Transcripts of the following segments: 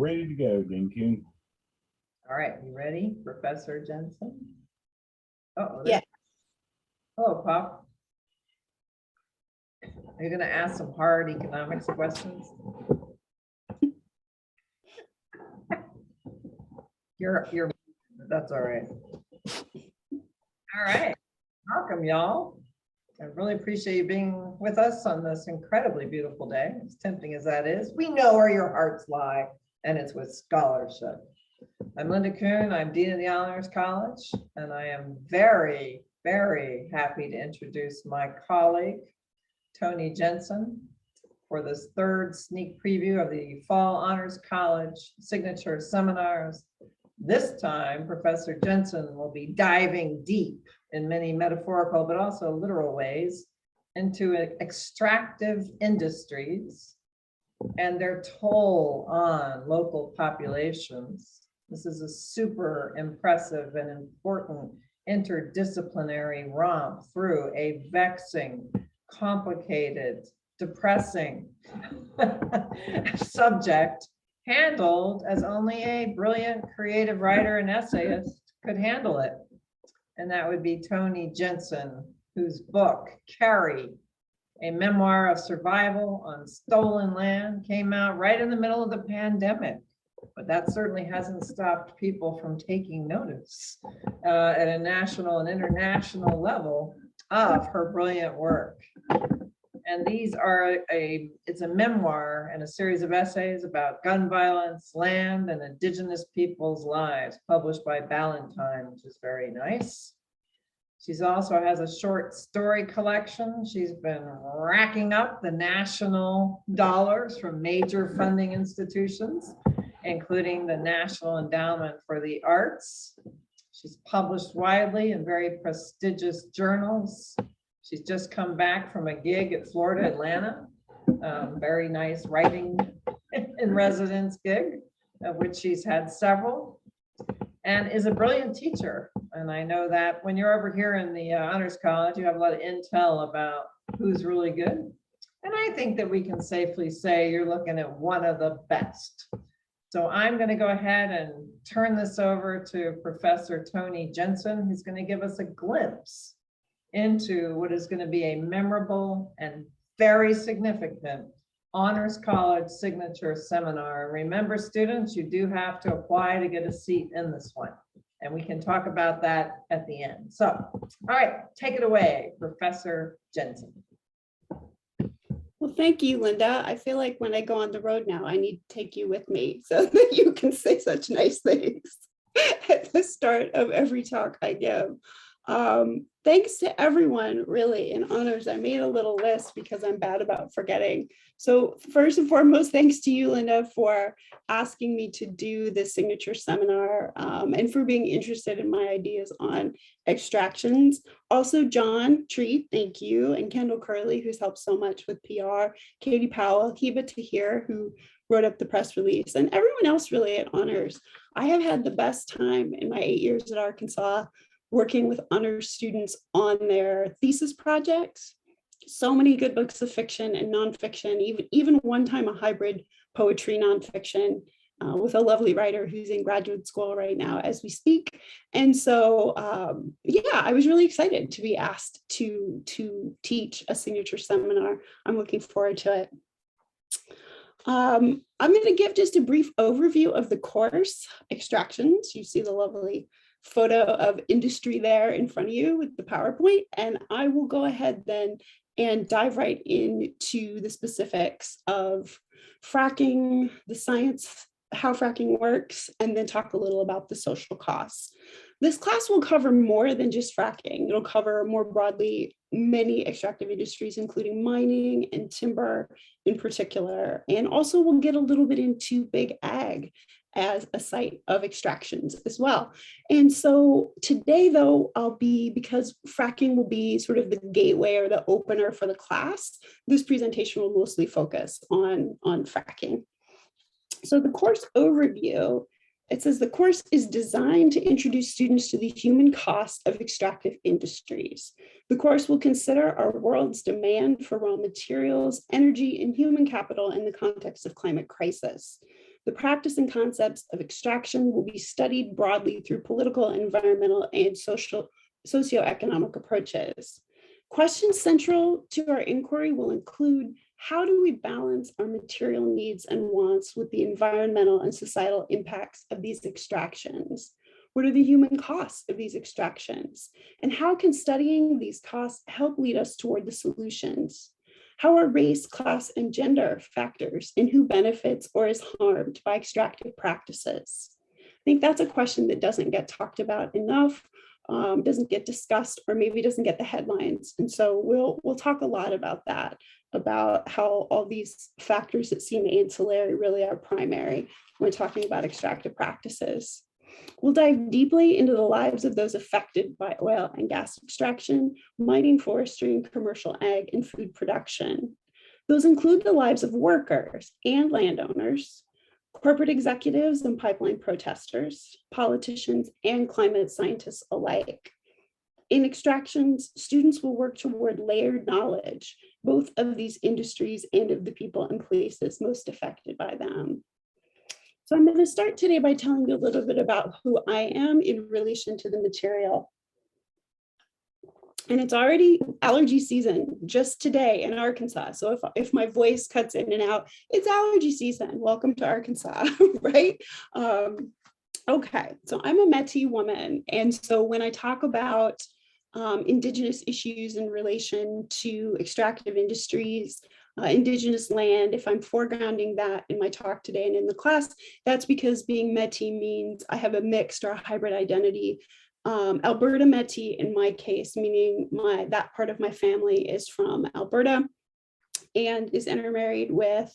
Ready to go, Dinkin. All right, you ready, Professor Jensen? Oh, Yeah. Hello, Pop. Are you gonna ask some hard economics questions? You're, that's all right. All right, welcome, y'all. I really appreciate you being with us on this incredibly beautiful day, as tempting as that is. We know where your hearts lie, and it's with scholarship. I'm Linda Kuhn, I'm Dean of the Honors College, and I am very, very happy to introduce my colleague, Toni Jensen, for this third sneak preview of the Fall Honors College Signature Seminars. This time, Professor Jensen will be diving deep in many metaphorical but also literal ways into extractive industries and their toll on local populations. This is a super impressive and important interdisciplinary romp through a vexing, complicated, depressing subject, handled as only a brilliant creative writer and essayist could handle it. And that would be Toni Jensen, whose book, Carrie, a memoir of survival on stolen land, came out right in the middle of the pandemic. But that certainly hasn't stopped people from taking notice at a national and international level of her brilliant work. And these are it's a memoir and a series of essays about gun violence, land, and indigenous people's lives, published by Valentine, which is very nice. She's also has a short story collection. She's been racking up the national dollars from major funding institutions, including the National Endowment for the Arts. She's published widely in very prestigious journals. She's just come back from a gig at Florida Atlanta, very nice writing in residence gig, of which she's had several, and is a brilliant teacher. And I know that when you're over here in the Honors College, you have a lot of intel about who's really good. And I think that we can safely say you're looking at one of the best. So I'm going to go ahead and turn this over to Professor Toni Jensen, who's going to give us a glimpse into what is going to be a memorable and very significant Honors College Signature Seminar. Remember, students, you do have to apply to get a seat in this one, and we can talk about that at the end. So, all right, take it away, Professor Jensen. Well, thank you, Linda. I feel like when I go on the road now, I need to take you with me so that you can say such nice things at the start of every talk I give. Thanks to everyone really in honors. I made a little list because I'm bad about forgetting. So first and foremost, thanks to you, Linda, for asking me to do this signature seminar and for being interested in my ideas on extractions. Also, John Treat, thank you, and Kendall Curley, who's helped so much with PR, Katie Powell, Hiba Tahir, who wrote up the press release, and everyone else really at honors. I have had the best time in my 8 years at Arkansas working with honors students on their thesis projects. So many good books of fiction and nonfiction, even one time a hybrid poetry nonfiction with a lovely writer who's in graduate school right now as we speak. And so, yeah, I was really excited to be asked to teach a signature seminar. I'm looking forward to it. I'm going to give just a brief overview of the course, Extractions. You see the lovely photo of industry there in front of you with the PowerPoint, and I will go ahead then and dive right into the specifics of fracking, the science, how fracking works, and then talk a little about the social costs. This class will cover more than just fracking. It'll cover more broadly many extractive industries, including mining and timber in particular, and also we'll get a little bit into big ag as a site of extractions as well. And so today though, because fracking will be sort of the gateway or the opener for the class, this presentation will mostly focus on fracking. So the course overview, it says the course is designed to introduce students to the human cost of extractive industries. The course will consider our world's demand for raw materials, energy, and human capital in the context of climate crisis. The practice and concepts of extraction will be studied broadly through political, environmental, and socioeconomic approaches. Questions central to our inquiry will include: how do we balance our material needs and wants with the environmental and societal impacts of these extractions? What are the human costs of these extractions? And how can studying these costs help lead us toward the solutions? How are race, class, and gender factors in who benefits or is harmed by extractive practices? I think that's a question that doesn't get talked about enough, doesn't get discussed, or maybe doesn't get the headlines. And so we'll talk a lot about that, about how all these factors that seem ancillary really are primary when talking about extractive practices. We'll dive deeply into the lives of those affected by oil and gas extraction, mining, forestry, and commercial ag and food production. Those include the lives of workers and landowners, corporate executives and pipeline protesters, politicians, and climate scientists alike. In extractions, students will work toward layered knowledge, both of these industries and of the people and places most affected by them. So I'm going to start today by telling you a little bit about who I am in relation to the material. And it's already allergy season just today in Arkansas. So if my voice cuts in and out, it's allergy season. Welcome to Arkansas, right? Okay, so I'm a Métis woman. And so when I talk about Indigenous issues in relation to extractive industries, Indigenous land, if I'm foregrounding that in my talk today and in the class, that's because being Métis means I have a mixed or a hybrid identity. Alberta Métis in my case, meaning that part of my family is from Alberta and is intermarried with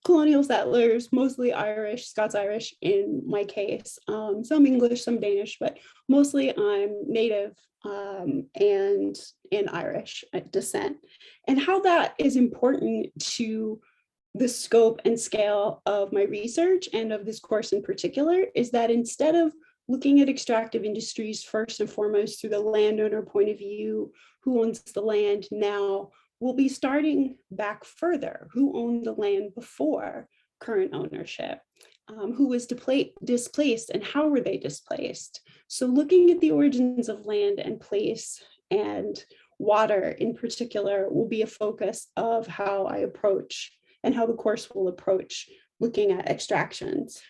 colonial settlers, mostly Irish, Scots-Irish in my case, some English, some Danish, but mostly I'm Native and Irish descent. And how that is important to the scope and scale of my research and of this course in particular is that instead of looking at extractive industries first and foremost through the landowner point of view, who owns the land now, we'll be starting back further. Who owned the land before current ownership? Who was displaced and how were they displaced? So looking at the origins of land and place and water in particular will be a focus of how I approach and how the course will approach looking at extractions.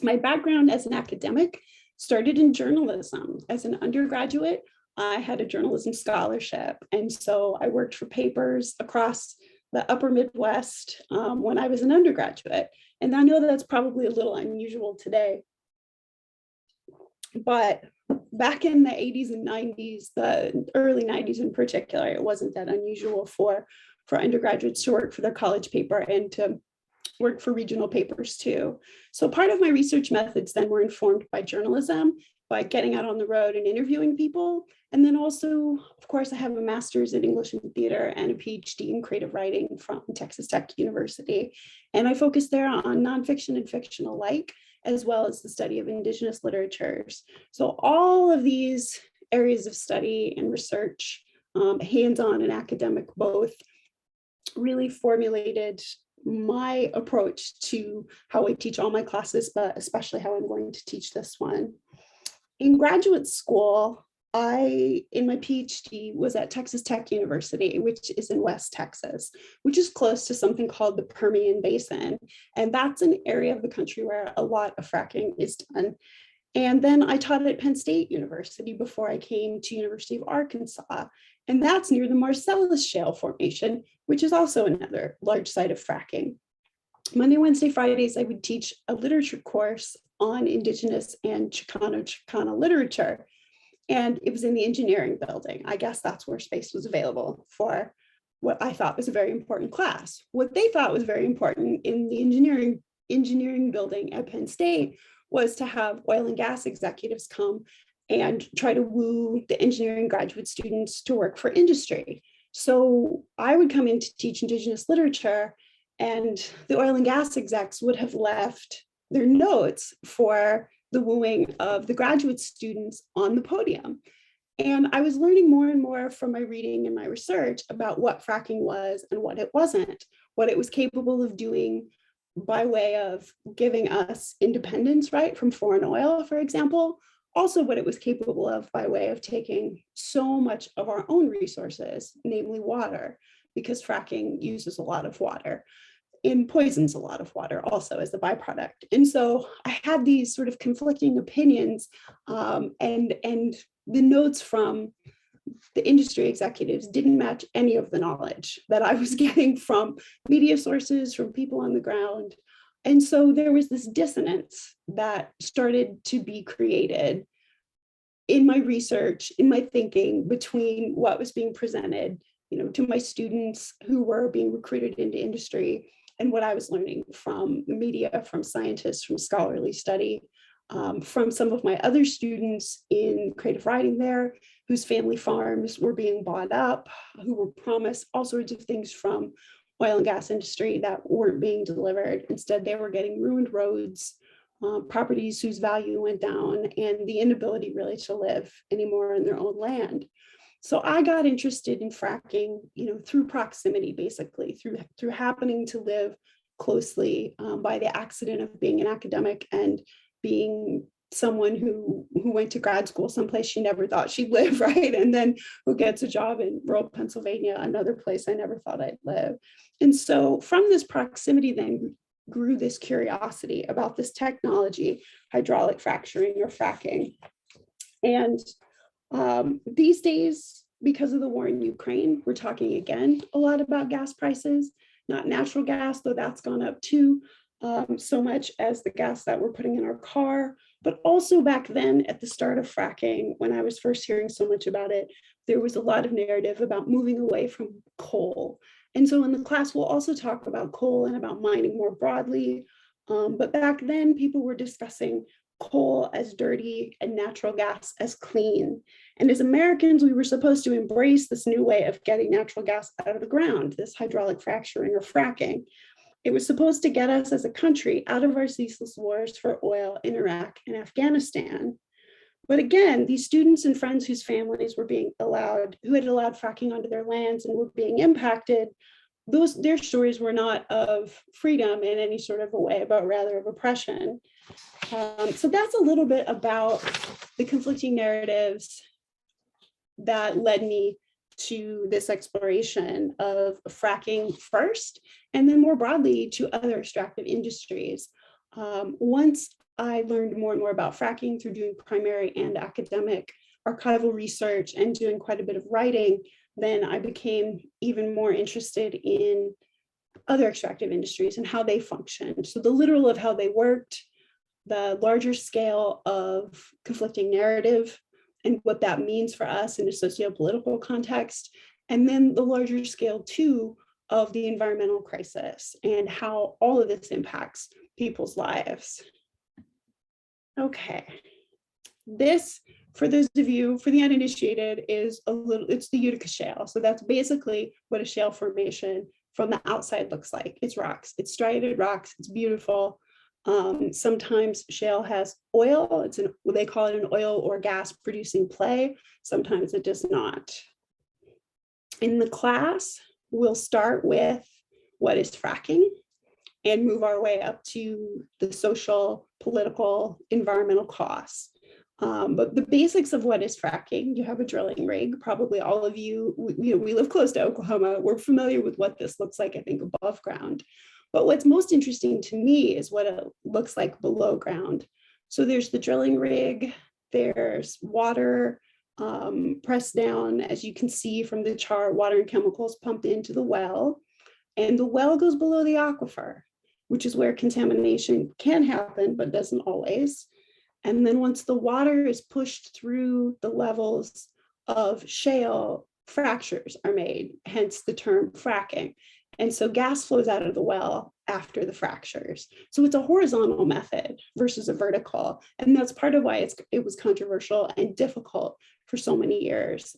My background as an academic started in journalism. As an undergraduate, I had a journalism scholarship. And so I worked for papers across the upper Midwest when I was an undergraduate. And I know that's probably a little unusual today. But back in the 80s and 90s, the early 90s in particular, it wasn't that unusual for undergraduates to work for their college paper and to work for regional papers too. So part of my research methods then were informed by journalism, by getting out on the road and interviewing people. And then also, of course, I have a master's in English and theater and a PhD in creative writing from Texas Tech University. And I focus there on nonfiction and fiction alike, as well as the study of Indigenous literatures. So all of these areas of study and research, hands-on and academic both, really formulated my approach to how I teach all my classes, but especially how I'm going to teach this one. In graduate school, in my PhD was at Texas Tech University, which is in West Texas, which is close to something called the Permian Basin. And that's an area of the country where a lot of fracking is done. And then I taught at Penn State University before I came to University of Arkansas. And that's near the Marcellus Shale formation, which is also another large site of fracking. Monday, Wednesday, Fridays, I would teach a literature course on Indigenous and Chicano literature. And it was in the engineering building. I guess that's where space was available for what I thought was a very important class. What they thought was very important in the engineering building at Penn State was to have oil and gas executives come and try to woo the engineering graduate students to work for industry. So I would come in to teach Indigenous literature, and the oil and gas execs would have left their notes for the wooing of the graduate students on the podium. And I was learning more and more from my reading and my research about what fracking was and what it wasn't, what it was capable of doing, by way of giving us independence, right, from foreign oil, for example. Also what it was capable of by way of taking so much of our own resources, namely water, because fracking uses a lot of water and poisons a lot of water also as a byproduct. And so I had these sort of conflicting opinions, and the notes from the industry executives didn't match any of the knowledge that I was getting from media sources, from people on the ground. And so there was this dissonance that started to be created in my research, in my thinking, between what was being presented, to my students who were being recruited into industry, and what I was learning from the media, from scientists, from scholarly study, from some of my other students in creative writing there, whose family farms were being bought up, who were promised all sorts of things from oil and gas industry that weren't being delivered. Instead, they were getting ruined roads, properties whose value went down, and the inability really to live anymore in their own land. So I got interested in fracking, through proximity, basically, through happening to live closely, by the accident of being an academic and being someone who went to grad school someplace she never thought she'd live, right? And then who gets a job in rural Pennsylvania, another place I never thought I'd live. And so from this proximity then grew this curiosity about this technology, hydraulic fracturing or fracking. And these days, because of the war in Ukraine, we're talking again a lot about gas prices, not natural gas, though that's gone up too, so much as the gas that we're putting in our car. But also back then at the start of fracking, when I was first hearing so much about it, there was a lot of narrative about moving away from coal. And so in the class, we'll also talk about coal and about mining more broadly. But back then, people were discussing coal as dirty and natural gas as clean. And as Americans, we were supposed to embrace this new way of getting natural gas out of the ground, this hydraulic fracturing or fracking. It was supposed to get us as a country out of our ceaseless wars for oil in Iraq and Afghanistan. But again, these students and friends whose families were being allowed, who had allowed fracking onto their lands and were being impacted, their stories were not of freedom in any sort of a way, but rather of oppression. So that's a little bit about the conflicting narratives that led me to this exploration of fracking first, and then more broadly to other extractive industries. Once I learned more and more about fracking through doing primary and academic archival research and doing quite a bit of writing, then I became even more interested in other extractive industries and how they functioned. So the literal of how they worked, the larger scale of conflicting narrative and what that means for us in a socio-political context, and then the larger scale too of the environmental crisis and how all of this impacts people's lives. Okay, this, for those of you, for the uninitiated, it's the Utica Shale. So that's basically what a shale formation from the outside looks like. It's rocks, it's striated rocks, it's beautiful. Sometimes shale has oil, they call it an oil or gas producing play. Sometimes it does not. In the class, we'll start with what is fracking and move our way up to the social, political, environmental costs. But the basics of what is fracking, you have a drilling rig. Probably all of you, we live close to Oklahoma. We're familiar with what this looks like, I think, above ground. But what's most interesting to me is what it looks like below ground. So there's the drilling rig, there's water pressed down, as you can see from the chart, water and chemicals pumped into the well. And the well goes below the aquifer, which is where contamination can happen, but doesn't always. And then once the water is pushed through the levels of shale, fractures are made, hence the term fracking. And so gas flows out of the well after the fractures. So it's a horizontal method versus a vertical. And that's part of why it was controversial and difficult for so many years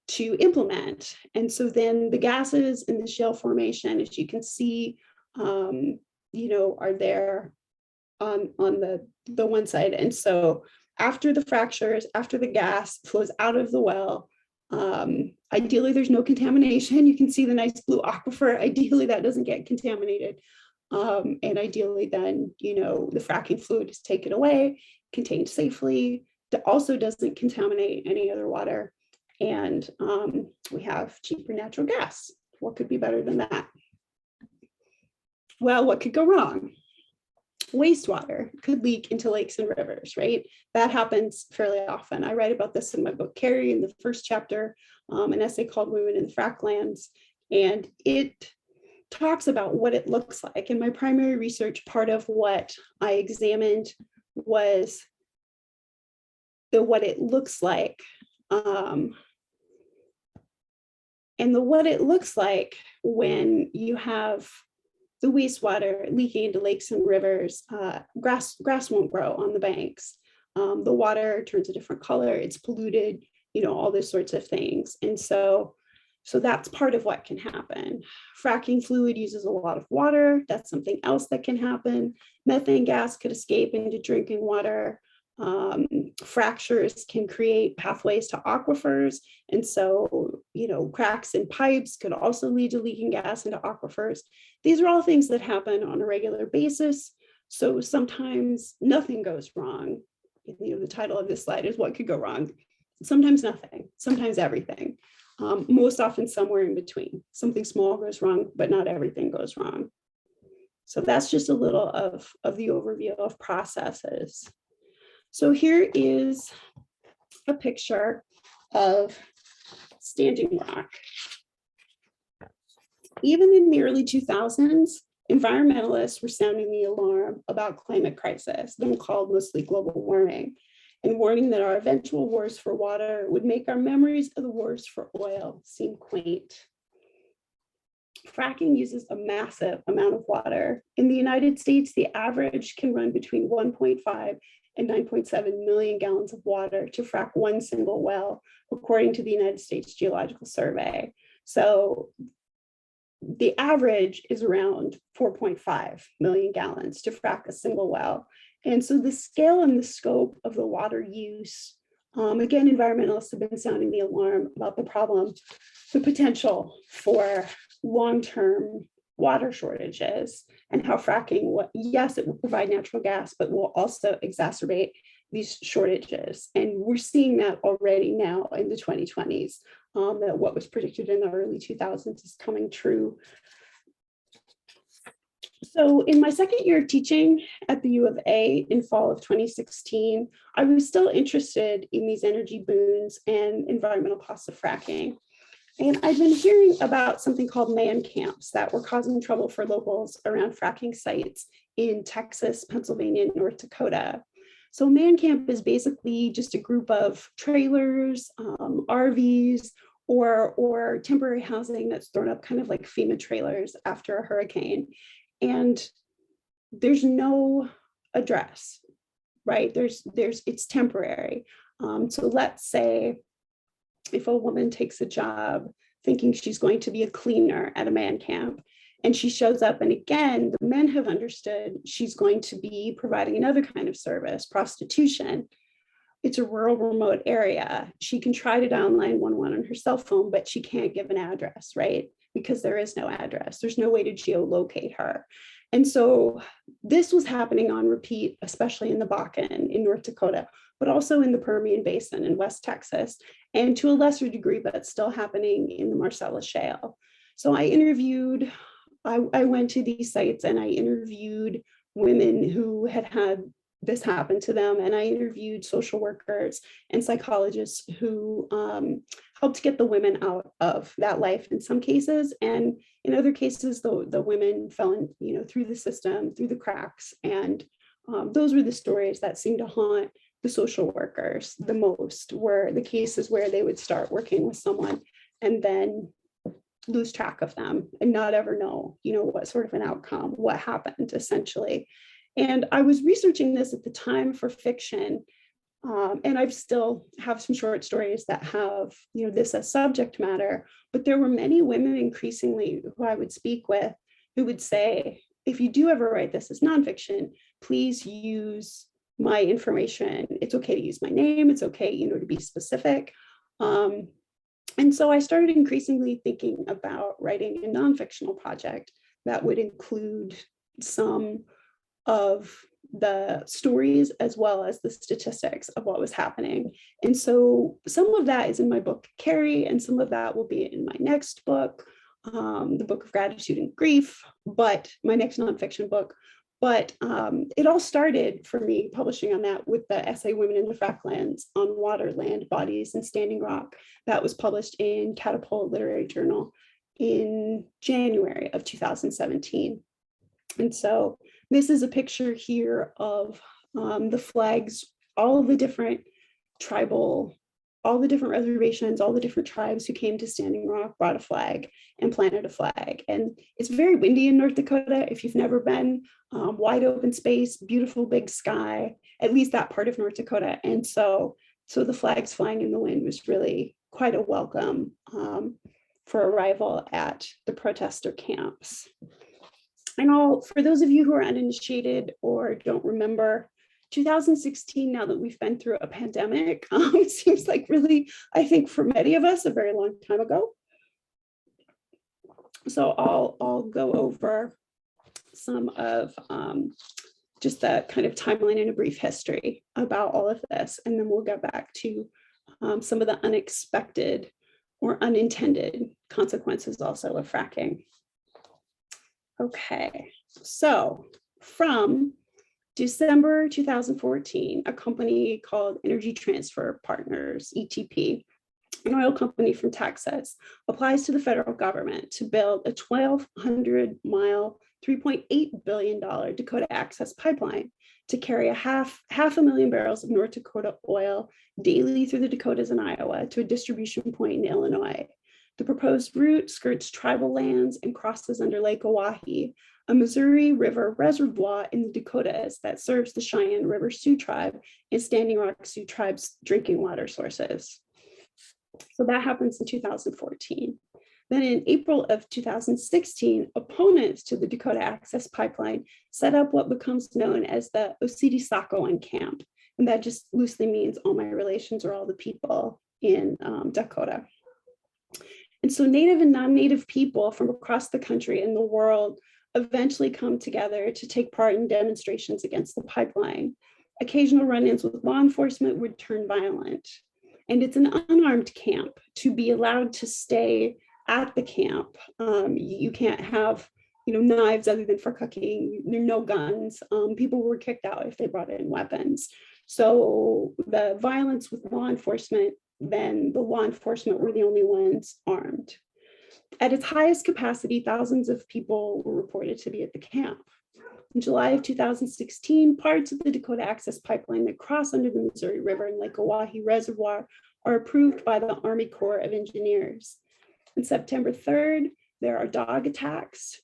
to implement. And so then the gases in the shale formation, as you can see, are there on the one side. And so after the fractures, after the gas flows out of the well, ideally there's no contamination. You can see the nice blue aquifer. Ideally that doesn't get contaminated. And ideally then, the fracking fluid is taken away, contained safely, that also doesn't contaminate any other water. And we have cheaper natural gas. What could be better than that? Well, what could go wrong? Wastewater could leak into lakes and rivers, right? That happens fairly often. I write about this in my book, Carrie, in the first chapter, an essay called Women in the Frack Lands. And it talks about what it looks like. In my primary research, part of what I examined was what it looks like. What it looks like when you have the wastewater leaking into lakes and rivers. Grass won't grow on the banks. The water turns a different color, it's polluted, all those sorts of things. And so that's part of what can happen. Fracking fluid uses a lot of water. That's something else that can happen. Methane gas could escape into drinking water. Fractures can create pathways to aquifers. And so, cracks in pipes could also lead to leaking gas into aquifers. These are all things that happen on a regular basis. So sometimes nothing goes wrong. The title of this slide is What Could Go Wrong? Sometimes nothing, sometimes everything. Most often somewhere in between. Something small goes wrong, but not everything goes wrong. So that's just a little of the overview of processes. So here is a picture of Standing Rock. Even in the early 2000s, environmentalists were sounding the alarm about climate crisis, then called mostly global warming, and warning that our eventual wars for water would make our memories of the wars for oil seem quaint. Fracking uses a massive amount of water. In the United States, the average can run between 1.5 and 9.7 million gallons of water to frack one single well, according to the United States Geological Survey. So the average is around 4.5 million gallons to frack a single well. And so the scale and the scope of the water use, again, environmentalists have been sounding the alarm about the problem, the potential for long-term water shortages, and how fracking, yes, it will provide natural gas, but will also exacerbate these shortages. And we're seeing that already now in the 2020s, that what was predicted in the early 2000s is coming true. So in my second year of teaching at the U of A in fall of 2016, I was still interested in these energy boons and environmental costs of fracking. And I've been hearing about something called man camps that were causing trouble for locals around fracking sites in Texas, Pennsylvania, and North Dakota. So man camp is basically just a group of trailers, RVs, or temporary housing that's thrown up kind of like FEMA trailers after a hurricane. And there's no address, right? It's temporary. So let's say if a woman takes a job thinking she's going to be a cleaner at a man camp, and she shows up, and again, the men have understood she's going to be providing another kind of service, prostitution. It's a rural, remote area. She can try to dial 911 on her cell phone, but she can't give an address, right? Because there is no address. There's no way to geolocate her. And so this was happening on repeat, especially in the Bakken in North Dakota, but also in the Permian Basin in West Texas, and to a lesser degree, but still happening in the Marcellus Shale. So I went to these sites and I interviewed women who had had this happen to them. And I interviewed social workers and psychologists who helped get the women out of that life in some cases. And in other cases, the women fell in, through the system, through the cracks. And those were the stories that seemed to haunt the social workers the most, were the cases where they would start working with someone and then lose track of them and not ever know, what sort of an outcome, what happened essentially. And I was researching this at the time for fiction. And I still have some short stories that have, this as subject matter, but there were many women increasingly who I would speak with who would say, if you do ever write this as nonfiction, please use my information. It's okay to use my name. It's okay, to be specific. And so I started increasingly thinking about writing a nonfictional project that would include some of the stories as well as the statistics of what was happening. And so some of that is in my book, Carrie, and some of that will be in my next book, the Book of Gratitude and Grief, but my next nonfiction book. But it all started for me publishing on that with the essay Women in the Fracklands on Water, Land, Bodies, and Standing Rock that was published in Catapult Literary Journal in January of 2017. And so this is a picture here of the flags, all of the different tribal, all the different reservations, all the different tribes who came to Standing Rock brought a flag and planted a flag. And it's very windy in North Dakota. If you've never been, wide open space, beautiful big sky, at least that part of North Dakota. And so the flags flying in the wind was really quite a welcome for arrival at the protester camps. And for those of you who are uninitiated or don't remember, 2016, now that we've been through a pandemic, seems like really, I think for many of us, a very long time ago. So I'll go over some of just the kind of timeline and a brief history about all of this, and then we'll get back to some of the unexpected or unintended consequences also of fracking. Okay, so from December 2014, a company called Energy Transfer Partners, ETP, an oil company from Texas, applies to the federal government to build a 1,200-mile, $3.8 billion Dakota Access Pipeline to carry half a million barrels of North Dakota oil daily through the Dakotas and Iowa to a distribution point in Illinois. The proposed route skirts tribal lands and crosses under Lake Oahe, a Missouri River reservoir in the Dakotas that serves the Cheyenne River Sioux Tribe and Standing Rock Sioux Tribe's drinking water sources. So that happens in 2014. Then in April of 2016, opponents to the Dakota Access Pipeline set up what becomes known as the Osidi-Sacoan camp. And that just loosely means all my relations or all the people in Dakota. And so Native and non-Native people from across the country and the world eventually come together to take part in demonstrations against the pipeline. Occasional run-ins with law enforcement would turn violent. And it's an unarmed camp. To be allowed to stay at the camp, you can't have knives other than for cooking. There are no guns. People were kicked out if they brought in weapons. So the violence with law enforcement, then the law enforcement were the only ones armed. At its highest capacity, thousands of people were reported to be at the camp. In July of 2016, parts of the Dakota Access Pipeline that cross under the Missouri River and Lake Oahe Reservoir are approved by the Army Corps of Engineers. On September 3rd, there are dog attacks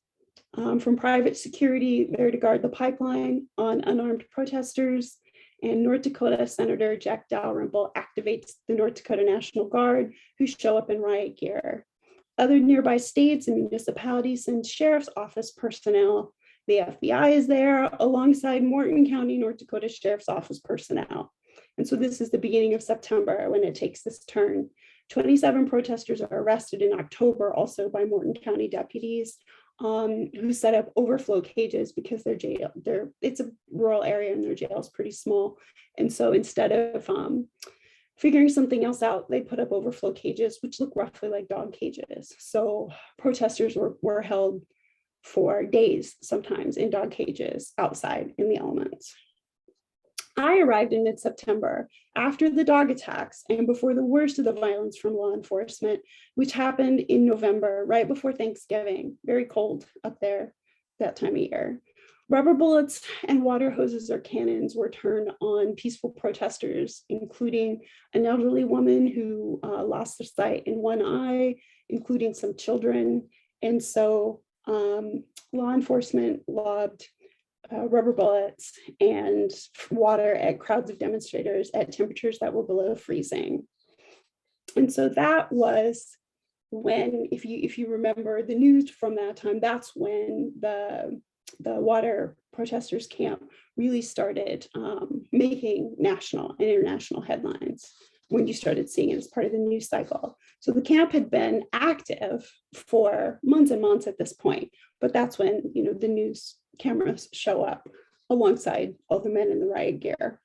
from private security there to guard the pipeline on unarmed protesters. And North Dakota Senator Jack Dalrymple activates the North Dakota National Guard, who show up in riot gear. Other nearby states and municipalities send sheriff's office personnel. The FBI is there alongside Morton County, North Dakota Sheriff's Office personnel. And so this is the beginning of September when it takes this turn. 27 protesters are arrested in October also by Morton County deputies who set up overflow cages because it's a rural area and their jail is pretty small. And so instead of figuring something else out, they put up overflow cages, which look roughly like dog cages. So protesters were held for days, sometimes in dog cages outside in the elements. I arrived in mid-September after the dog attacks and before the worst of the violence from law enforcement, which happened in November, right before Thanksgiving. Very cold up there that time of year. Rubber bullets and water hoses or cannons were turned on peaceful protesters, including an elderly woman who lost her sight in one eye, including some children. And so law enforcement lobbed rubber bullets and water at crowds of demonstrators at temperatures that were below freezing. And so that was when, if you remember the news from that time, that's when the water protesters camp really started making national and international headlines. when you started seeing it as part of the news cycle. So the camp had been active for months and months at this point, but that's when, the news cameras show up alongside all the men in the riot gear.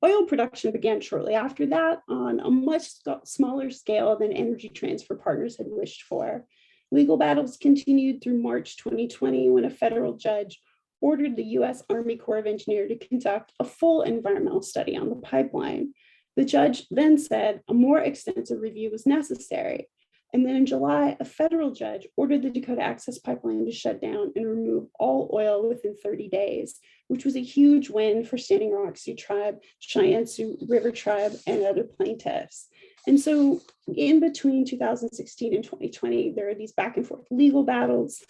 Oil production began shortly after that on a much smaller scale than Energy Transfer Partners had wished for. Legal battles continued through March 2020 when a federal judge ordered the U.S. Army Corps of Engineers to conduct a full environmental study on the pipeline. The judge then said a more extensive review was necessary. And then in July, a federal judge ordered the Dakota Access Pipeline to shut down and remove all oil within 30 days, which was a huge win for Standing Rock Sioux Tribe, Cheyenne Sioux River Tribe, and other plaintiffs. And so in between 2016 and 2020, there are these back and forth legal battles.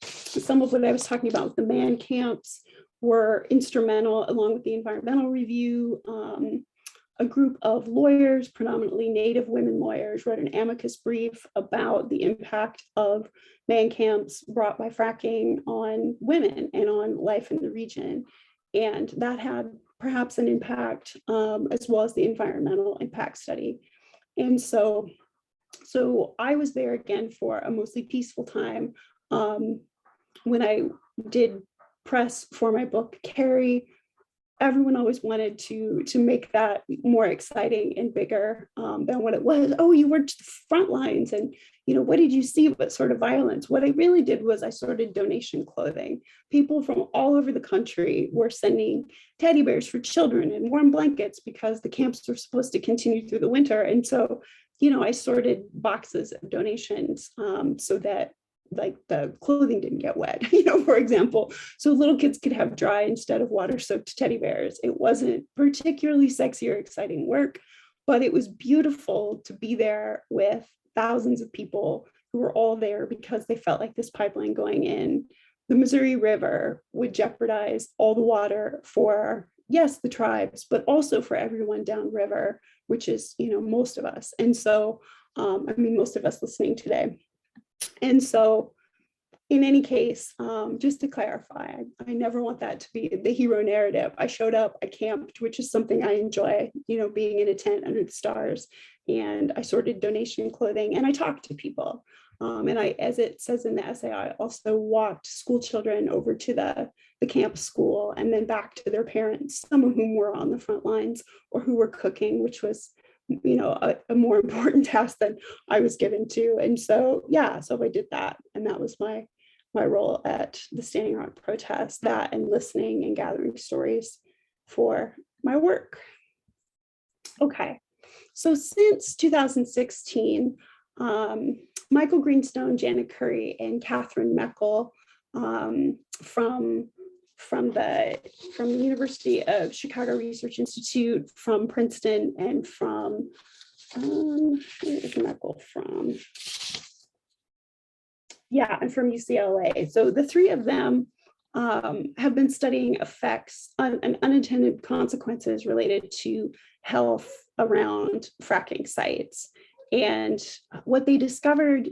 Some of what I was talking about with the man camps were instrumental, along with the environmental review. A group of lawyers, predominantly Native women lawyers, wrote an amicus brief about the impact of man camps brought by fracking on women and on life in the region. And that had perhaps an impact, as well as the environmental impact study. And so I was there again for a mostly peaceful time. When I did press for my book, Carrie, everyone always wanted to make that more exciting and bigger than what it was. Oh, you worked the front lines, and what did you see? What sort of violence? What I really did was I sorted donation clothing. People from all over the country were sending teddy bears for children and warm blankets because the camps were supposed to continue through the winter. And so, I sorted boxes of donations so that like the clothing didn't get wet, for example, so little kids could have dry instead of water soaked teddy bears. It wasn't particularly sexy or exciting work, but it was beautiful to be there with thousands of people who were all there because they felt like this pipeline going in the Missouri River would jeopardize all the water for, yes, the tribes, but also for everyone downriver, which is, most of us. And so, most of us listening today. And so in any case, just to clarify, I never want that to be the hero narrative. I showed up, I camped, which is something I enjoy, being in a tent under the stars, and I sorted donation clothing and I talked to people. And I, as it says in the essay, I also walked school children over to the camp school and then back to their parents, some of whom were on the front lines or who were cooking, which was a more important task than I was given to. And so, so I did that. And that was my role at the Standing Rock protest, that and listening and gathering stories for my work. Okay, so since 2016, Michael Greenstone, Janet Curry, and Catherine Meckel from the University of Chicago Research Institute, from Princeton, and from and from UCLA. So the three of them have been studying effects and unintended consequences related to health around fracking sites. And what they discovered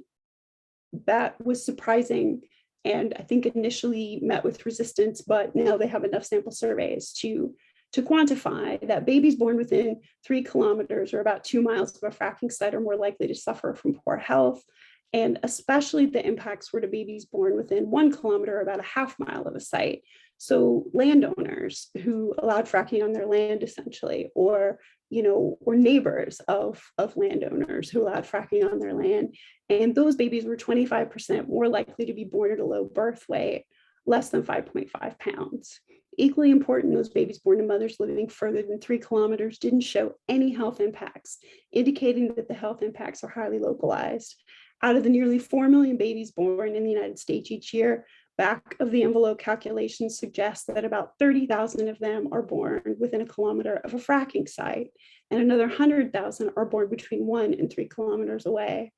that was surprising, and I think initially met with resistance, but now they have enough sample surveys to quantify that babies born within 3 kilometers or about 2 miles of a fracking site are more likely to suffer from poor health. And especially the impacts were to babies born within 1 kilometer, about a half mile of a site. So landowners who allowed fracking on their land, essentially, or neighbors of landowners who allowed fracking on their land. And those babies were 25% more likely to be born at a low birth weight, less than 5.5 pounds. Equally important, those babies born to mothers living further than 3 kilometers didn't show any health impacts, indicating that the health impacts are highly localized. Out of the nearly 4 million babies born in the United States each year, back of the envelope calculations suggest that about 30,000 of them are born within a kilometer of a fracking site, and another 100,000 are born between 1 and 3 kilometers away.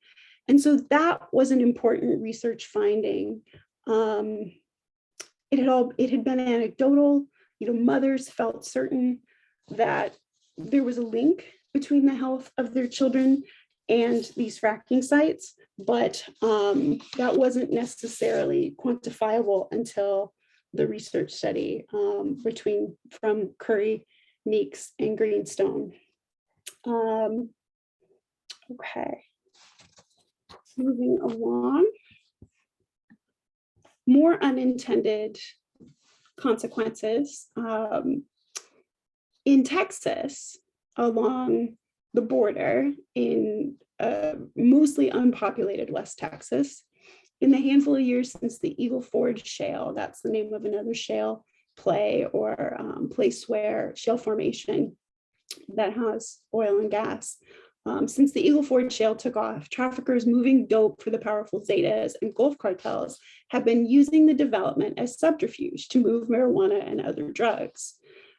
And so that was an important research finding. It had been anecdotal. Mothers felt certain that there was a link between the health of their children and these fracking sites, but that wasn't necessarily quantifiable until the research study from Curry Meeks, and Greenstone. Okay, moving along. More unintended consequences. In Texas, along the border in mostly unpopulated West Texas, in the handful of years since the Eagle Ford Shale, that's the name of another shale play or place where shale formation that has oil and gas. Since the Eagle Ford Shale took off, traffickers moving dope for the powerful Zetas and Gulf cartels have been using the development as subterfuge to move marijuana and other drugs.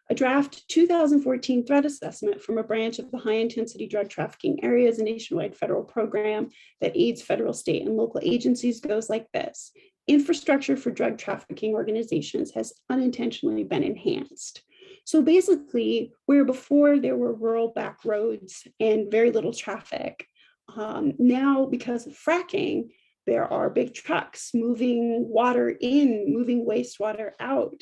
A draft 2014 threat assessment from a branch of the High Intensity Drug Trafficking Area is a nationwide federal program that aids federal, state, and local agencies goes like this. Infrastructure for drug trafficking organizations has unintentionally been enhanced. So basically, where before there were rural back roads and very little traffic, now because of fracking, there are big trucks moving water in, moving wastewater out,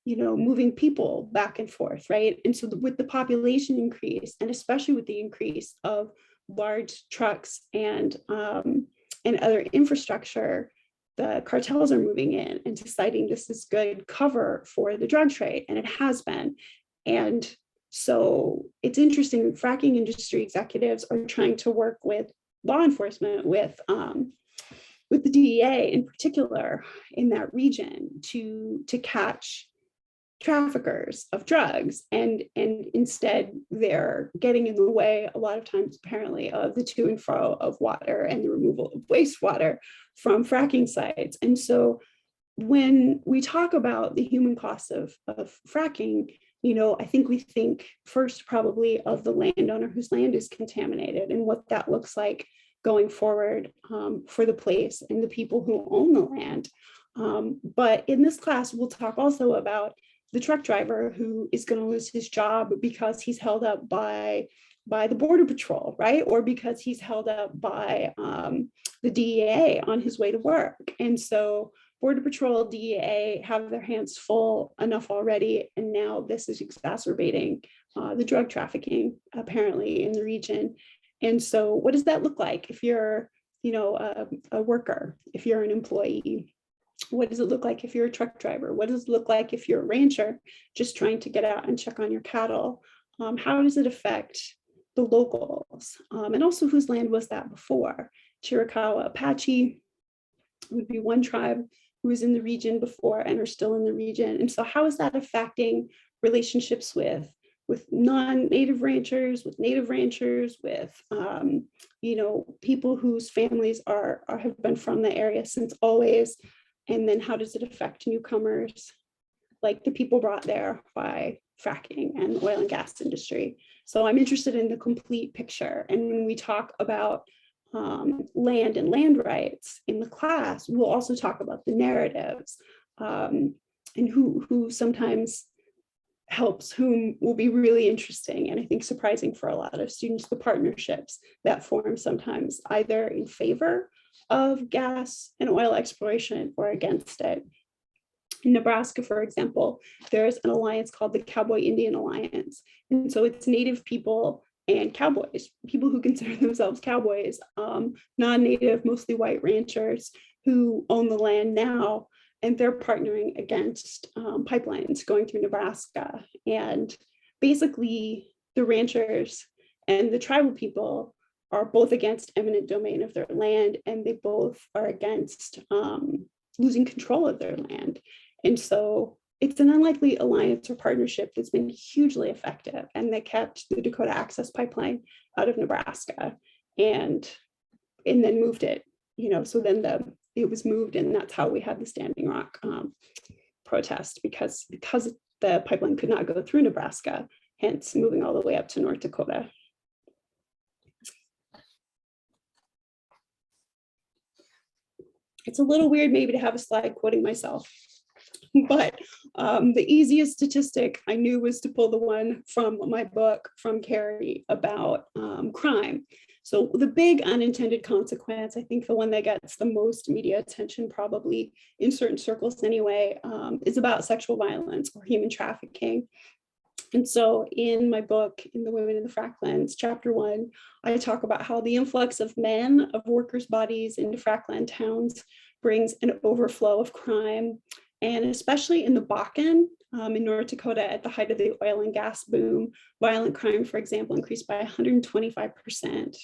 moving people back and forth, right? And so with the population increase, and especially with the increase of large trucks and other infrastructure, the cartels are moving in and deciding this is good cover for the drug trade, and it has been. And so it's interesting, fracking industry executives are trying to work with law enforcement, with the DEA in particular in that region to catch traffickers of drugs, and instead they're getting in the way a lot of times apparently of the to and fro of water and the removal of wastewater from fracking sites. And so when we talk about the human costs of fracking, I think we think first probably of the landowner whose land is contaminated and what that looks like going forward for the place and the people who own the land. But in this class, we'll talk also about the truck driver who is going to lose his job because he's held up by the Border Patrol, right? Or because he's held up by the DEA on his way to work. And so Border Patrol, DEA have their hands full enough already. And now this is exacerbating the drug trafficking apparently in the region. And so what does that look like if you're, a worker, if you're an employee? What does it look like if you're a truck driver? What does it look like if you're a rancher just trying to get out and check on your cattle? How does it affect the locals? And also, whose land was that before? Chiricahua Apache would be one tribe who was in the region before and are still in the region. And so how is that affecting relationships with non-native ranchers, with native ranchers, with people whose families have been from the area since always? And then how does it affect newcomers, like the people brought there by fracking and the oil and gas industry? So I'm interested in the complete picture. And when we talk about land and land rights in the class, we'll also talk about the narratives and who sometimes helps whom will be really interesting and I think surprising for a lot of students, the partnerships that form sometimes either in favor of gas and oil exploration or against it. In Nebraska, for example, there's an alliance called the Cowboy Indian Alliance. And so it's Native people and cowboys, people who consider themselves cowboys, non-native, mostly white ranchers who own the land now, and they're partnering against pipelines going through Nebraska. And basically the ranchers and the tribal people are both against eminent domain of their land, and they both are against losing control of their land. And so it's an unlikely alliance or partnership that's been hugely effective, and that kept the Dakota Access Pipeline out of Nebraska and then moved it, so then it was moved, and that's how we had the Standing Rock protest because the pipeline could not go through Nebraska, hence moving all the way up to North Dakota. It's a little weird maybe to have a slide quoting myself, but the easiest statistic I knew was to pull the one from my book from Carrie about crime. So the big unintended consequence, I think the one that gets the most media attention probably in certain circles anyway, is about sexual violence or human trafficking. And so in my book, in The Women in the Frack Lands, chapter 1, I talk about how the influx of men, of workers' bodies into frackland towns brings an overflow of crime. And especially in the Bakken, in North Dakota, at the height of the oil and gas boom, violent crime, for example, increased by 125%.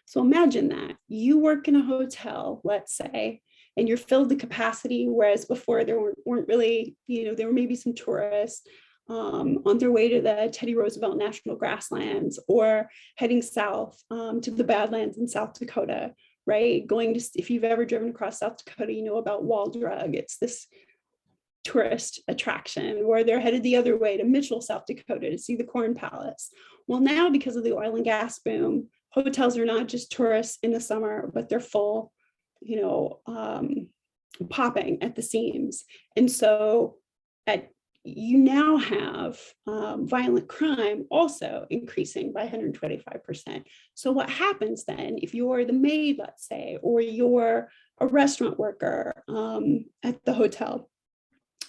So imagine that. You work in a hotel, let's say, and you're filled to capacity, whereas before there weren't really, there were maybe some tourists on their way to the Teddy Roosevelt National Grasslands, or heading south to the Badlands in South Dakota, right? If you've ever driven across South Dakota, you know about Wall Drug. It's this tourist attraction, where they're headed the other way to Mitchell, South Dakota, to see the Corn Palace. Well, now because of the oil and gas boom, hotels are not just tourists in the summer, but they're full, popping at the seams. And so you now have violent crime also increasing by 125%. So what happens then if you're the maid, let's say, or you're a restaurant worker at the hotel?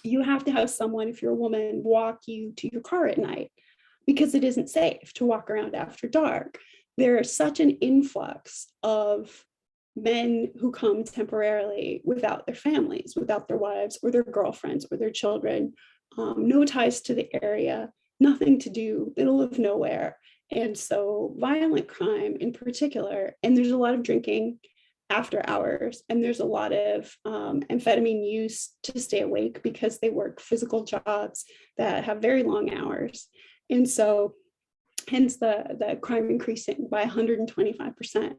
You have to have someone, if you're a woman, walk you to your car at night, because it isn't safe to walk around after dark. There's such an influx of men who come temporarily without their families, without their wives or their girlfriends or their children, no ties to the area, nothing to do, middle of nowhere. And so violent crime in particular, and there's a lot of drinking after hours, and there's a lot of amphetamine use to stay awake, because they work physical jobs that have very long hours. And so hence the crime increasing by 125%.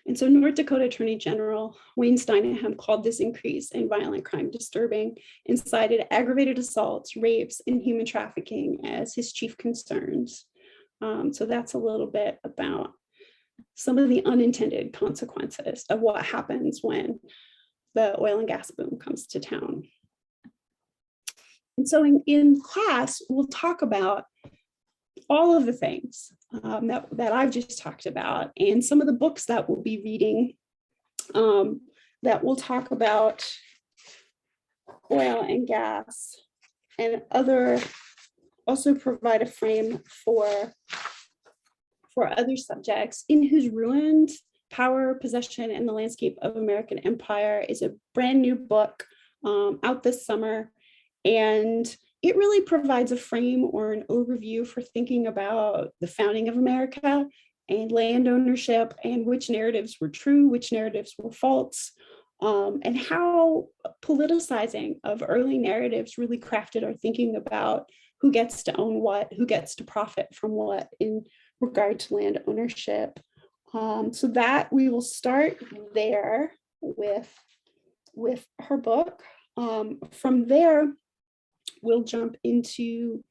And so North Dakota Attorney General Wayne Steinham called this increase in violent crime disturbing, and cited aggravated assaults, rapes, and human trafficking as his chief concerns. So that's a little bit about some of the unintended consequences of what happens when the oil and gas boom comes to town. And so in class, we'll talk about all of the things that I've just talked about, and some of the books that we'll be reading that will talk about oil and gas and also provide a frame for other subjects. In Whose Ruined, Power, Possession, and the Landscape of American Empire is a brand new book out this summer. And it really provides a frame or an overview for thinking about the founding of America and land ownership, and which narratives were true, which narratives were false, and how politicizing of early narratives really crafted our thinking about who gets to own what, who gets to profit from what in regard to land ownership. So that we will start there with her book. From there, we'll jump into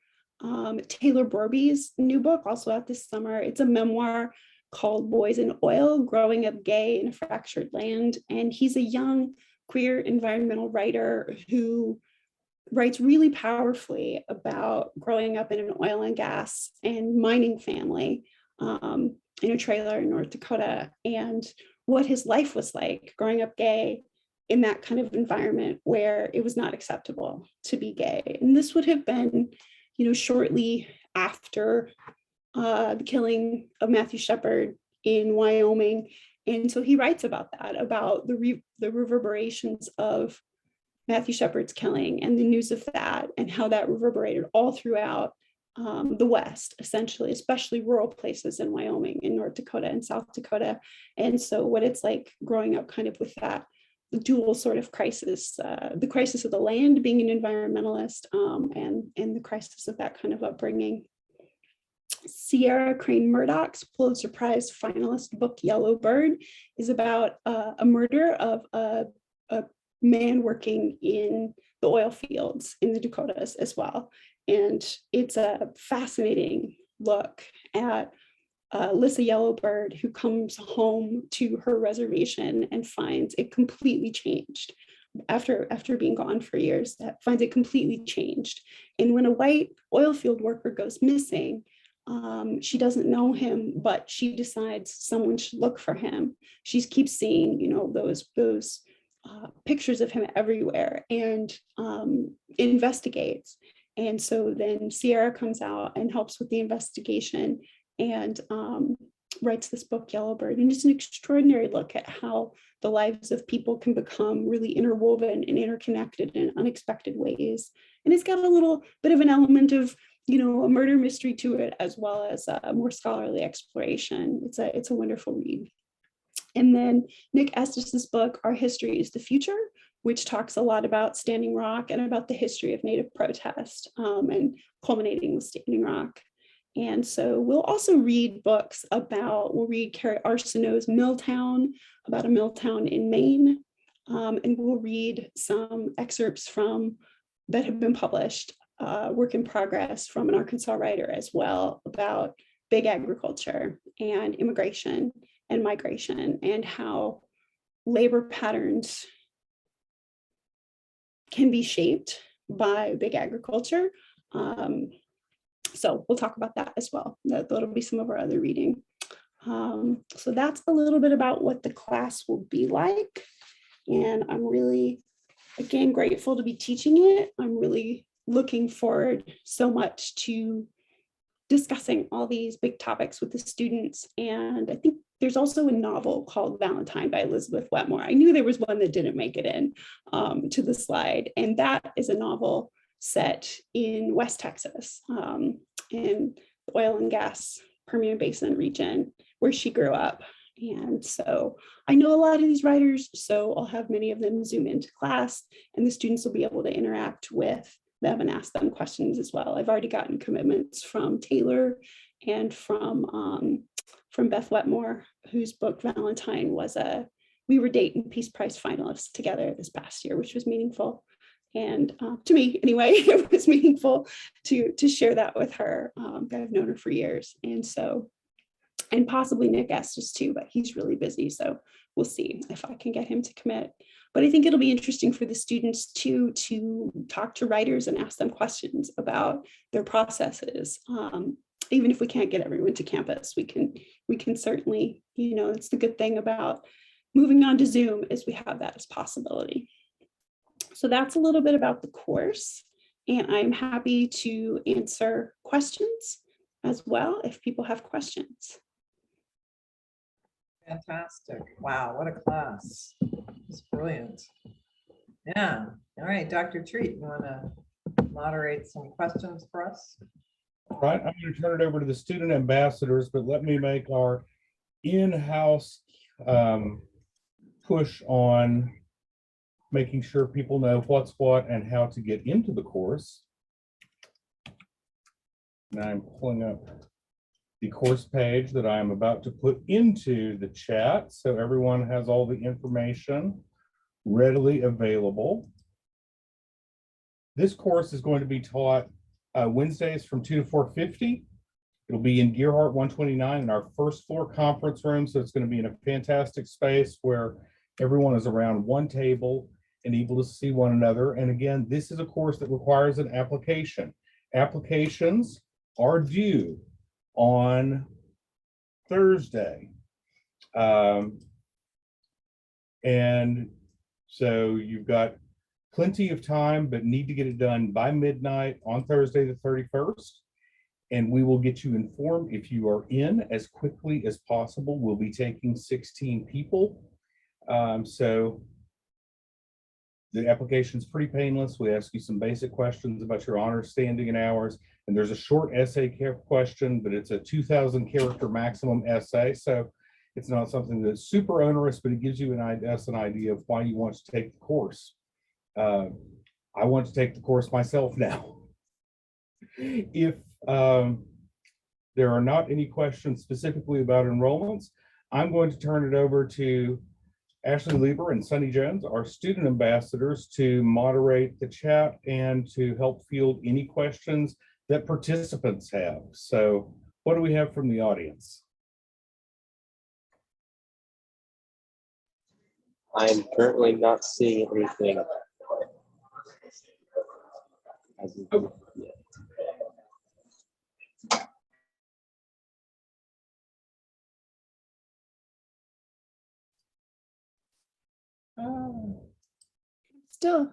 Taylor Borby's new book, also out this summer. It's a memoir called Boys in Oil, Growing Up Gay in a Fractured Land. And he's a young queer environmental writer who writes really powerfully about growing up in an oil and gas and mining family in a trailer in North Dakota, and what his life was like growing up gay in that kind of environment where it was not acceptable to be gay. And this would have been, shortly after the killing of Matthew Shepard in Wyoming. And so he writes about that, about the reverberations of Matthew Shepard's killing and the news of that, and how that reverberated all throughout the West, essentially, especially rural places in Wyoming, in North Dakota and South Dakota. And so what it's like growing up kind of with that dual sort of crisis, the crisis of the land, being an environmentalist, and the crisis of that kind of upbringing. Sierra Crane Murdoch's Pulitzer Prize finalist book, Yellow Bird, is about a murder of a man working in the oil fields in the Dakotas as well. And it's a fascinating look at Lissa Yellowbird, who comes home to her reservation and finds it completely changed after being gone for years, finds it completely changed. And when a white oil field worker goes missing, she doesn't know him, but she decides someone should look for him. She keeps seeing, those pictures of him everywhere, and investigates. And so then Sierra comes out and helps with the investigation and writes this book, Yellowbird. And it's an extraordinary look at how the lives of people can become really interwoven and interconnected in unexpected ways. And it's got a little bit of an element of, a murder mystery to it, as well as a more scholarly exploration. It's a wonderful read. And then Nick Estes's book, Our History is the Future, which talks a lot about Standing Rock and about the history of Native protest, and culminating with Standing Rock. And so we'll also read books we'll read Carrie Arsenault's Milltown, about a mill town in Maine. And we'll read some excerpts that have been published, work in progress from an Arkansas writer as well, about big agriculture and immigration and migration, and how labor patterns can be shaped by big agriculture. So we'll talk about that as well. That'll be some of our other reading. So that's a little bit about what the class will be like. And I'm really, again, grateful to be teaching it. I'm really looking forward so much to discussing all these big topics with the students. And I think there's also a novel called Valentine by Elizabeth Wetmore. I knew there was one that didn't make it in to the slide. And that is a novel set in West Texas, in the oil and gas Permian Basin region where she grew up. And so I know a lot of these writers, so I'll have many of them Zoom into class, and the students will be able to interact with them and ask them questions as well. I've already gotten commitments from Taylor and from Beth Wetmore, whose book Valentine we were Date and Peace Prize finalists together this past year, which was meaningful. And to me, anyway, it was meaningful to share that with her. I've known her for years. And so, and possibly Nick Estes too, but he's really busy. So we'll see if I can get him to commit. But I think it'll be interesting for the students to talk to writers and ask them questions about their processes. Even if we can't get everyone to campus, we can certainly, it's the good thing about moving on to Zoom is we have that as possibility. So that's a little bit about the course, and I'm happy to answer questions as well if people have questions. Fantastic. Wow, what a class. It's brilliant. Yeah. All right, Dr. Treat, you want to moderate some questions for us? All right, I'm going to turn it over to the student ambassadors, but let me make our in-house push on making sure people know what's what and how to get into the course. And I'm pulling up the course page that I am about to put into the chat, so everyone has all the information readily available. This course is going to be taught Wednesdays from 2 to 4:50. It'll be in Gearhart 129 in our first floor conference room, so it's going to be in a fantastic space where everyone is around one table and able to see one another. And again, this is a course that requires an application. Applications are due on Thursday. And so you've got plenty of time, but need to get it done by midnight on Thursday the 31st. And we will get you informed if you are in as quickly as possible. We'll be taking 16 people. So the application is pretty painless. We ask you some basic questions about your honors, standing, and hours. And there's a short essay question, but it's a 2,000 character maximum essay. So it's not something that's super onerous, but it gives you an idea of why you want to take the course. I want to take the course myself now. If there are not any questions specifically about enrollments, I'm going to turn it over to Ashley Lieber and Sunny Jones, our student ambassadors, to moderate the chat and to help field any questions that participants have. So what do we have from the audience? I'm currently not seeing anything. Still,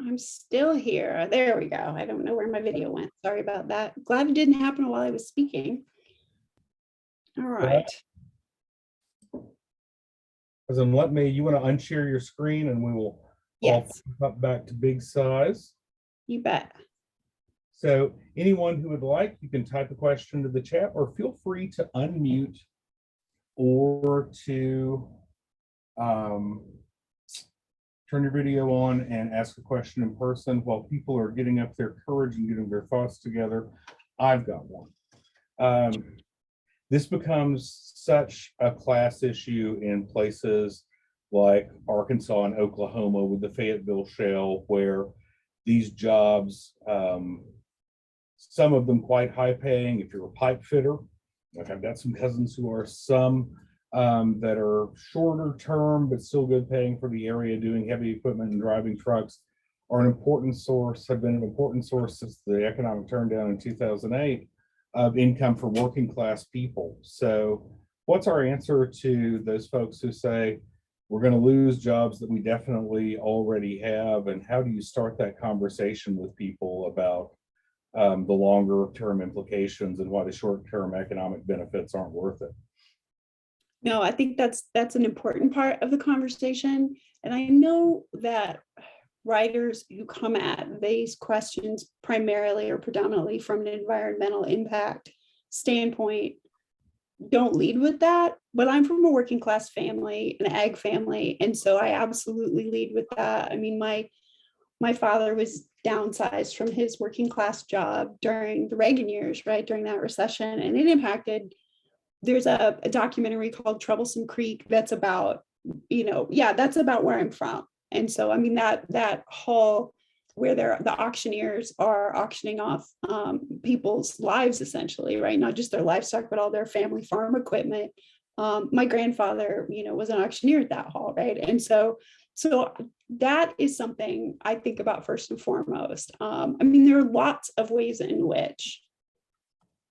I'm still here. There we go. I don't know where my video went. Sorry about that. Glad it didn't happen while I was speaking. All right. As in, you want to unshare your screen and we will all Yes, up back to big size. you bet. So anyone who would like, you can type a question into the chat or feel free to unmute or to turn your video on and ask a question in person while people are getting up their courage and getting their thoughts together. I've got one. This becomes such a class issue in places like Arkansas and Oklahoma with the Fayetteville Shale, where these jobs, some of them quite high paying. If you're a pipe fitter, like I've got some cousins who are some that are shorter term, but still good paying for the area, doing heavy equipment and driving trucks, are an important source, have been an important source since the economic turndown in 2008 of income for working class people. So what's our answer to those folks who say, we're going to lose jobs that we definitely already have? And how do you start that conversation with people about the longer term implications and why the short term economic benefits aren't worth it? No, I think that's an important part of the conversation. And I know that writers who come at these questions primarily or predominantly from an environmental impact standpoint don't lead with that, but I'm from a working class family, an ag family, and so I absolutely lead with that. I mean, my father was downsized from his working class job during the Reagan years, right, during that recession, and it impacted. There's a documentary called Troublesome Creek that's about, that's about where I'm from. And so, I mean, that whole where the auctioneers are auctioning off people's lives, essentially, right? Not just their livestock, but all their family farm equipment. My grandfather, was an auctioneer at that hall, right? And so that is something I think about first and foremost. I mean, there are lots of ways in which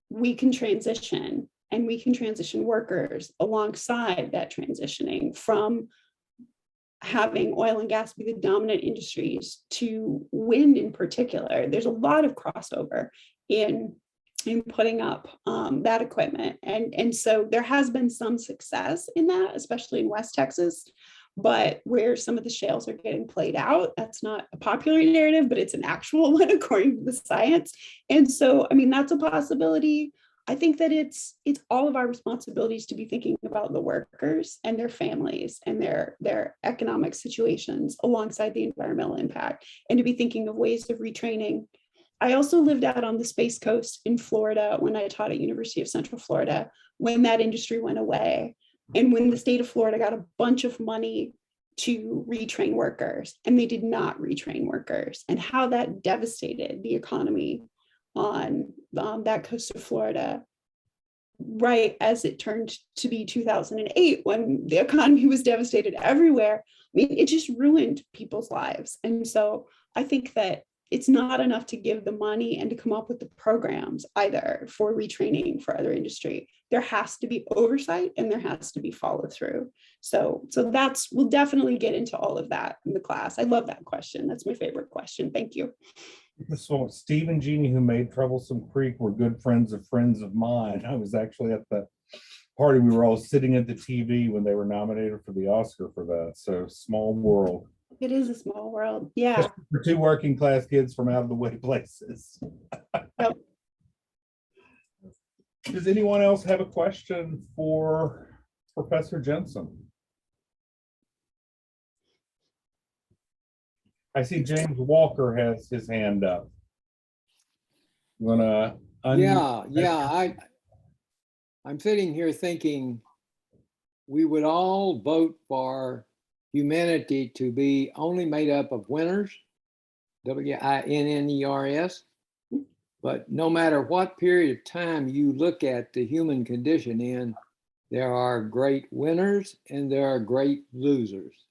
we can transition, and we can transition workers alongside that transitioning from having oil and gas be the dominant industries to wind in particular. There's a lot of crossover in putting up that equipment. And so there has been some success in that, especially in West Texas, but where some of the shales are getting played out, that's not a popular narrative, but it's an actual one according to the science. And so, I mean, that's a possibility. I think that it's all of our responsibilities to be thinking about the workers and their families and their economic situations alongside the environmental impact, and to be thinking of ways of retraining. I also lived out on the Space Coast in Florida when I taught at University of Central Florida, when that industry went away, and when the state of Florida got a bunch of money to retrain workers, and they did not retrain workers, and how that devastated the economy on that coast of Florida, right as it turned to be 2008, when the economy was devastated everywhere. I mean, it just ruined people's lives. And so I think that it's not enough to give the money and to come up with the programs either for retraining for other industry. There has to be oversight and there has to be follow through. So we'll definitely get into all of that in the class. I love that question. That's my favorite question. Thank you. So Steve and Jeannie, who made Troublesome Creek, were good friends of mine. I was actually at the party. We were all sitting at the TV when they were nominated for the Oscar for that. So small world. It is a small world. Yeah. Just for two working class kids from out of the way places. Yep. Does anyone else have a question for Professor Jensen? I see James Walker has his hand up. You wanna I'm sitting here thinking we would all vote for humanity to be only made up of winners, WINNERS. But no matter what period of time you look at the human condition in, there are great winners and there are great losers.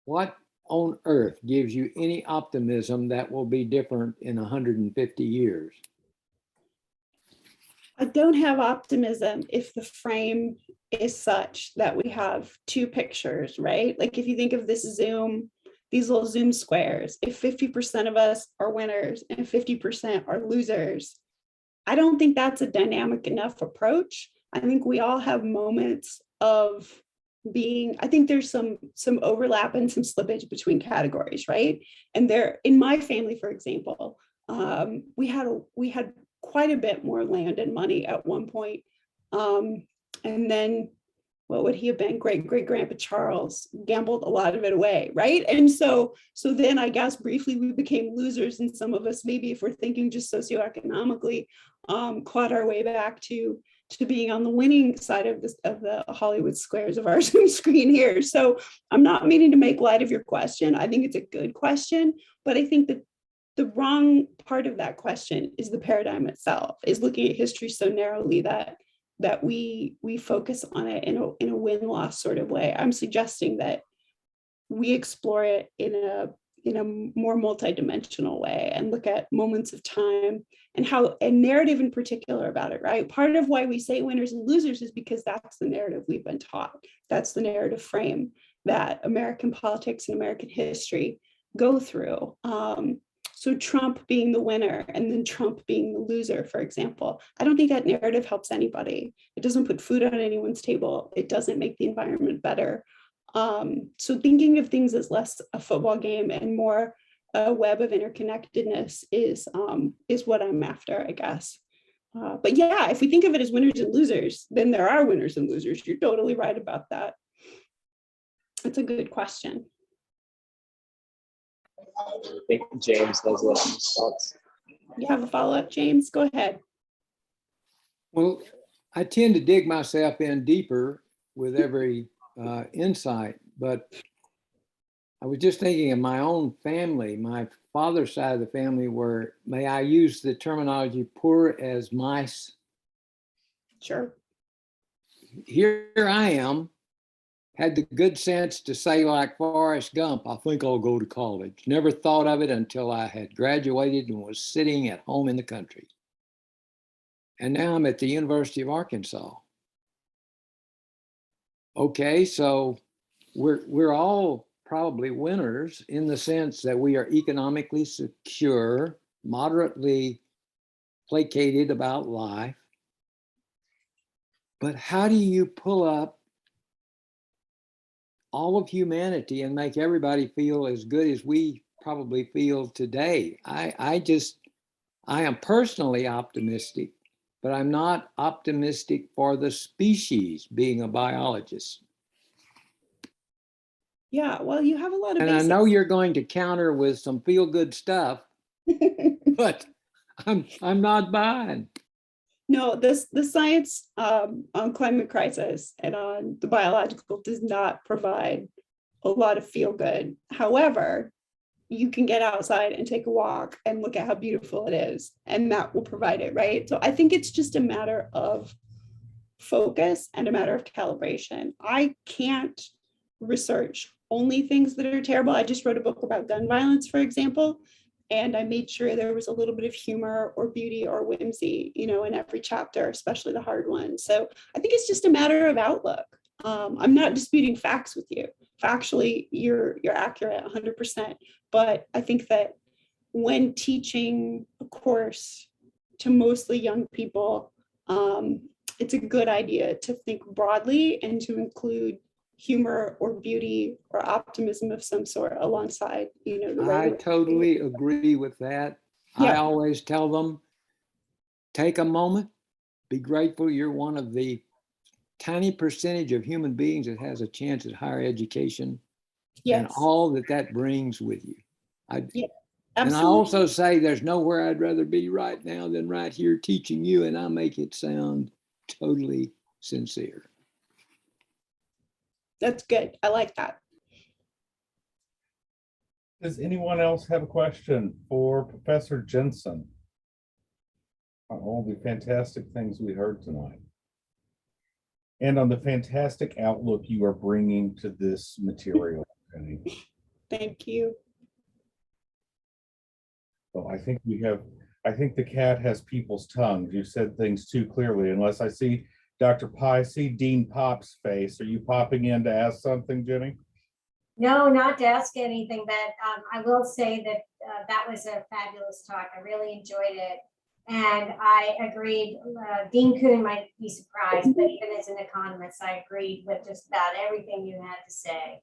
What on earth gives you any optimism that will be different in 150 years? I don't have optimism if the frame is such that we have two pictures, right? Like if you think of this Zoom, these little Zoom squares, if 50% of us are winners and 50% are losers, I don't think that's a dynamic enough approach. I think we all have moments of being, I think there's some overlap and some slippage between categories, right? And there, in my family, for example, we had quite a bit more land and money at one point. And then what would he have been? Great-great-grandpa Charles gambled a lot of it away, right? And so then I guess briefly we became losers, and some of us, maybe if we're thinking just socioeconomically, clawed our way back to being on the winning side of the Hollywood squares of our Zoom screen here. So I'm not meaning to make light of your question. I think it's a good question, but I think that the wrong part of that question is the paradigm itself, is looking at history so narrowly that we focus on it in a win-loss sort of way. I'm suggesting that we explore it in a more multidimensional way and look at moments of time and how a narrative in particular about it, right? Part of why we say winners and losers is because that's the narrative we've been taught. That's the narrative frame that American politics and American history go through. So Trump being the winner and then Trump being the loser, for example, I don't think that narrative helps anybody. It doesn't put food on anyone's table. It doesn't make the environment better. So thinking of things as less a football game and more a web of interconnectedness is what I'm after, I guess. But yeah, if we think of it as winners and losers, then there are winners and losers. You're totally right about that. That's a good question. I think James has a response. You have a follow-up, James? Go ahead. Well, I tend to dig myself in deeper with every insight, but I was just thinking of my own family, my father's side of the family, where, may I use the terminology, poor as mice? Sure. Here I am, had the good sense to say, like Forrest Gump, I think I'll go to college. Never thought of it until I had graduated and was sitting at home in the country. And now I'm at the University of Arkansas. Okay, so we're all probably winners in the sense that we are economically secure, moderately placated about life. But how do you pull up all of humanity and make everybody feel as good as we probably feel today? I am personally optimistic, but I'm not optimistic for the species, being a biologist. Yeah, well, you have a lot of And I basics. know you're going to counter with some feel-good stuff, but I'm not buying. No, the science on climate crisis and on the biological does not provide a lot of feel good. However, you can get outside and take a walk and look at how beautiful it is, and that will provide it, right? So I think it's just a matter of focus and a matter of calibration. I can't research only things that are terrible. I just wrote a book about gun violence, for example, and I made sure there was a little bit of humor or beauty or whimsy, in every chapter, especially the hard ones. So I think it's just a matter of outlook. I'm not disputing facts with you. Factually, you're accurate 100%. But I think that when teaching a course to mostly young people, it's a good idea to think broadly and to include humor or beauty or optimism of some sort alongside, the I regular. totally agree with that. I Yeah. always tell them, take a moment, be grateful you're one of the tiny percentage of human beings that has a chance at higher education, and Yes. all that brings with you. Yeah, And I absolutely. also say there's nowhere I'd rather be right now than right here teaching you, and I make it sound totally sincere. That's good. I like that. Does anyone else have a question for Professor Jensen on all the fantastic things we heard tonight? And on the fantastic outlook you are bringing to this material, Penny? Thank you. So I think the cat has people's tongues. You said things too clearly, unless I see Dr. Pye, see Dean Pop's face. Are you popping in to ask something, Jenny? No, not to ask anything, but I will say that that was a fabulous talk. I really enjoyed it. And I agreed, Dean Kuhn might be surprised, but even as an economist, I agreed with just about everything you had to say.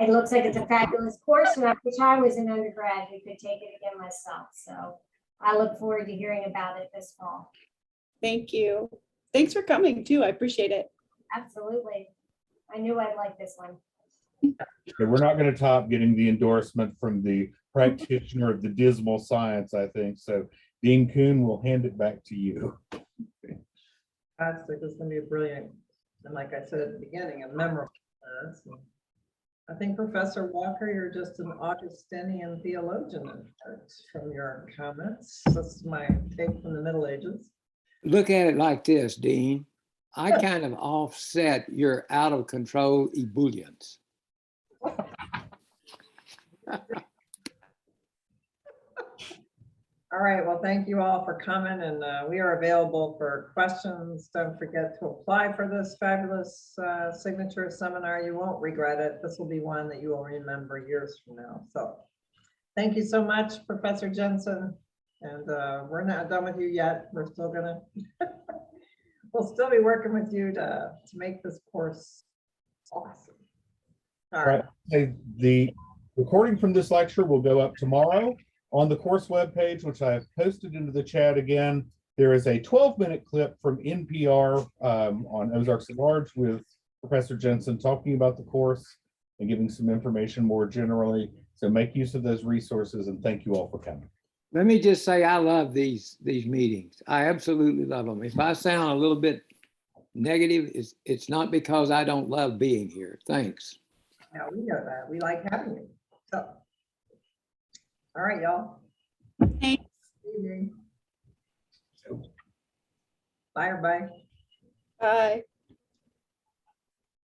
It looks like it's a fabulous course, and I wish I was an undergrad who could take it again myself. So I look forward to hearing about it this fall. Thank you. Thanks for coming too. I appreciate it. Absolutely. I knew I'd like this one. So we're not going to top getting the endorsement from the practitioner of the dismal science, I think. So Dean Kuhn will hand it back to you. Fantastic. It's going to be brilliant. And like I said at the beginning, a memorable class. I think Professor Walker, you're just an Augustinian theologian from your comments. That's my take from the Middle Ages. Look at it like this, Dean. I kind of offset your out of control ebullience. All right, well, thank you all for coming, and we are available for questions. Don't forget to apply for this fabulous signature seminar. You won't regret it. This will be one that you will remember years from now. So thank you so much, Professor Jensen. And we're not done with you yet. We're still gonna, we'll still be working with you to make this course awesome. All right. Hey, the recording from this lecture will go up tomorrow on the course webpage, which I have posted into the chat again. There is a 12-minute clip from NPR on Ozarks at Large with Professor Jensen talking about the course and giving some information more generally. So make use of those resources, and thank you all for coming. Let me just say, I love these meetings. I absolutely love them. If I sound a little bit negative, it's not because I don't love being here. Thanks. Yeah, we know that. We like having you. So, all right, y'all. Thanks. Evening. Bye, everybody. Bye.